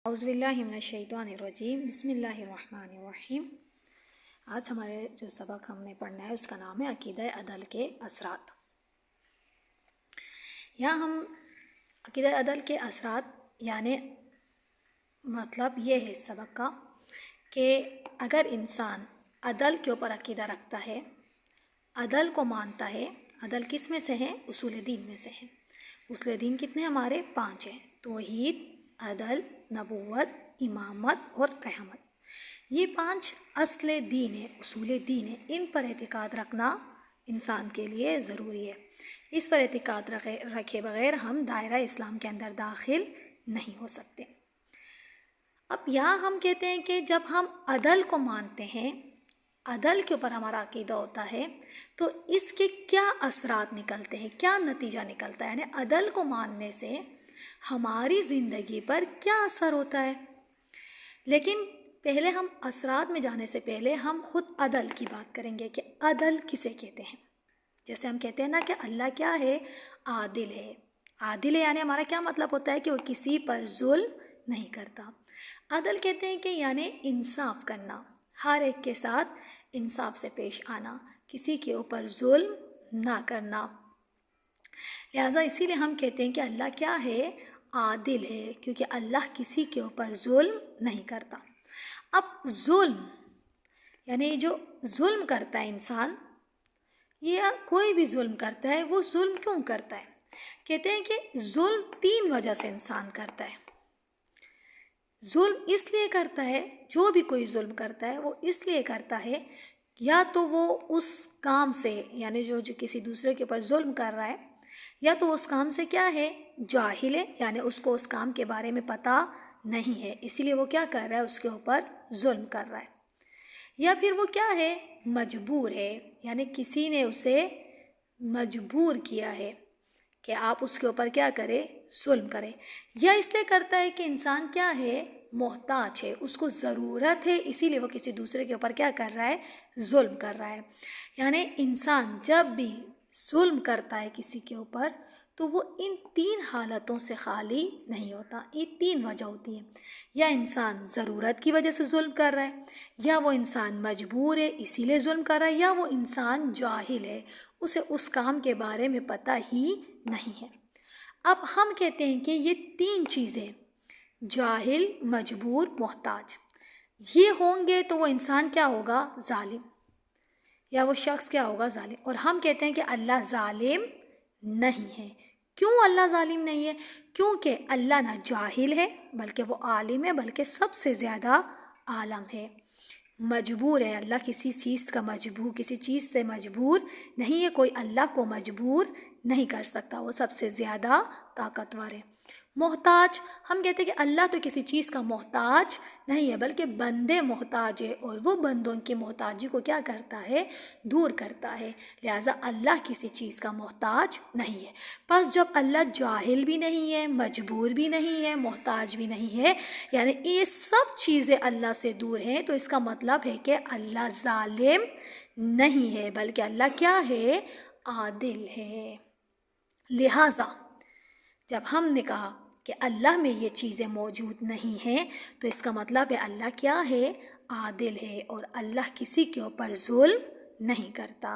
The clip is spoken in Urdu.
اعوذ باللہ من الشیطان الرجیم، بسم اللہ الرحمن الرحیم۔ آج ہمارے جو سبق ہم نے پڑھنا ہے اس کا نام ہے عقیدہ عدل کے اثرات۔ یہاں ہم عقیدہ عدل کے اثرات یعنی مطلب یہ ہے اس سبق کا کہ اگر انسان عدل کے اوپر عقیدہ رکھتا ہے، عدل کو مانتا ہے، عدل کس میں سے ہے؟ اصول دین میں سے ہے۔ اصول دین کتنے ہمارے؟ 5 ہیں: توحید، عدل، نبوت، امامت اور رحمت۔ یہ 5 اصل دین ہے، اصول دین ہے۔ ان پر اعتقاد رکھنا انسان کے لیے ضروری ہے۔ اس پر اعتقاد رکھے بغیر ہم دائرہ اسلام کے اندر داخل نہیں ہو سکتے۔ اب یہاں ہم کہتے ہیں کہ جب ہم عدل کو مانتے ہیں، عدل کے اوپر ہمارا عقیدہ ہوتا ہے، تو اس کے کیا اثرات نکلتے ہیں، کیا نتیجہ نکلتا ہے؟ یعنی عدل کو ماننے سے ہماری زندگی پر کیا اثر ہوتا ہے۔ لیکن پہلے ہم اثرات میں جانے سے پہلے ہم خود عدل کی بات کریں گے کہ عدل کسے کہتے ہیں۔ جیسے ہم کہتے ہیں نا کہ اللہ کیا ہے؟ عادل ہے۔ عادل ہے یعنی ہمارا کیا مطلب ہوتا ہے کہ وہ کسی پر ظلم نہیں کرتا۔ عدل کہتے ہیں کہ یعنی انصاف کرنا، ہر ایک کے ساتھ انصاف سے پیش آنا، کسی کے اوپر ظلم نہ کرنا۔ لہٰذا اسی لیے ہم کہتے ہیں کہ اللہ کیا ہے؟ عادل ہے، کیونکہ اللہ کسی کے اوپر ظلم نہیں کرتا۔ اب ظلم یعنی جو ظلم کرتا ہے انسان، یا کوئی بھی ظلم کرتا ہے، وہ ظلم کیوں کرتا ہے؟ کہتے ہیں کہ ظلم 3 وجہ سے انسان کرتا ہے۔ ظلم اس لیے کرتا ہے، جو بھی کوئی ظلم کرتا ہے وہ اس لیے کرتا ہے، یا تو وہ اس کام سے یعنی جو کسی دوسرے کے اوپر ظلم کر رہا ہے، یا تو اس کام سے کیا ہے؟ جاہل ہے، یعنی اس کو اس کام کے بارے میں پتہ نہیں ہے، اسی لیے وہ کیا کر رہا ہے؟ اس کے اوپر ظلم کر رہا ہے۔ یا پھر وہ کیا ہے؟ مجبور ہے، یعنی کسی نے اسے مجبور کیا ہے کہ آپ اس کے اوپر کیا کرے؟ ظلم کرے۔ یا اس لیے کرتا ہے کہ انسان کیا ہے؟ محتاج ہے، اس کو ضرورت ہے، اسی لیے وہ کسی دوسرے کے اوپر کیا کر رہا ہے؟ ظلم کر رہا ہے۔ یعنی انسان جب بھی ظلم کرتا ہے کسی کے اوپر تو وہ ان 3 حالتوں سے خالی نہیں ہوتا۔ یہ 3 وجہ ہوتی ہیں: یا انسان ضرورت کی وجہ سے ظلم کر رہا ہے، یا وہ انسان مجبور ہے اسی لیے ظلم کر رہا ہے، یا وہ انسان جاہل ہے، اسے اس کام کے بارے میں پتہ ہی نہیں ہے۔ اب ہم کہتے ہیں کہ یہ 3 چیزیں جاہل، مجبور، محتاج، یہ ہوں گے تو وہ انسان کیا ہوگا؟ ظالم، یا وہ شخص کیا ہوگا؟ ظالم۔ اور ہم کہتے ہیں کہ اللہ ظالم نہیں ہے۔ کیوں اللہ ظالم نہیں ہے؟ کیونکہ اللہ نہ جاہل ہے بلکہ وہ عالم ہے، بلکہ سب سے زیادہ عالم ہے۔ مجبور ہے، اللہ کسی چیز سے مجبور نہیں ہے، کوئی اللہ کو مجبور نہیں کر سکتا، وہ سب سے زیادہ طاقتور ہے۔ محتاج، ہم کہتے ہیں کہ اللہ تو کسی چیز کا محتاج نہیں ہے بلکہ بندے محتاج ہے، اور وہ بندوں کی محتاجی کو کیا کرتا ہے؟ دور کرتا ہے۔ لہٰذا اللہ کسی چیز کا محتاج نہیں ہے۔ بس جب اللہ جاہل بھی نہیں ہے، مجبور بھی نہیں ہے، محتاج بھی نہیں ہے، یعنی یہ سب چیزیں اللہ سے دور ہیں، تو اس کا مطلب ہے کہ اللہ ظالم نہیں ہے بلکہ اللہ کیا ہے؟ عادل ہے۔ لہٰذا جب ہم نے کہا کہ اللہ میں یہ چیزیں موجود نہیں ہیں تو اس کا مطلب ہے اللہ کیا ہے؟ عادل ہے، اور اللہ کسی کے اوپر ظلم نہیں کرتا۔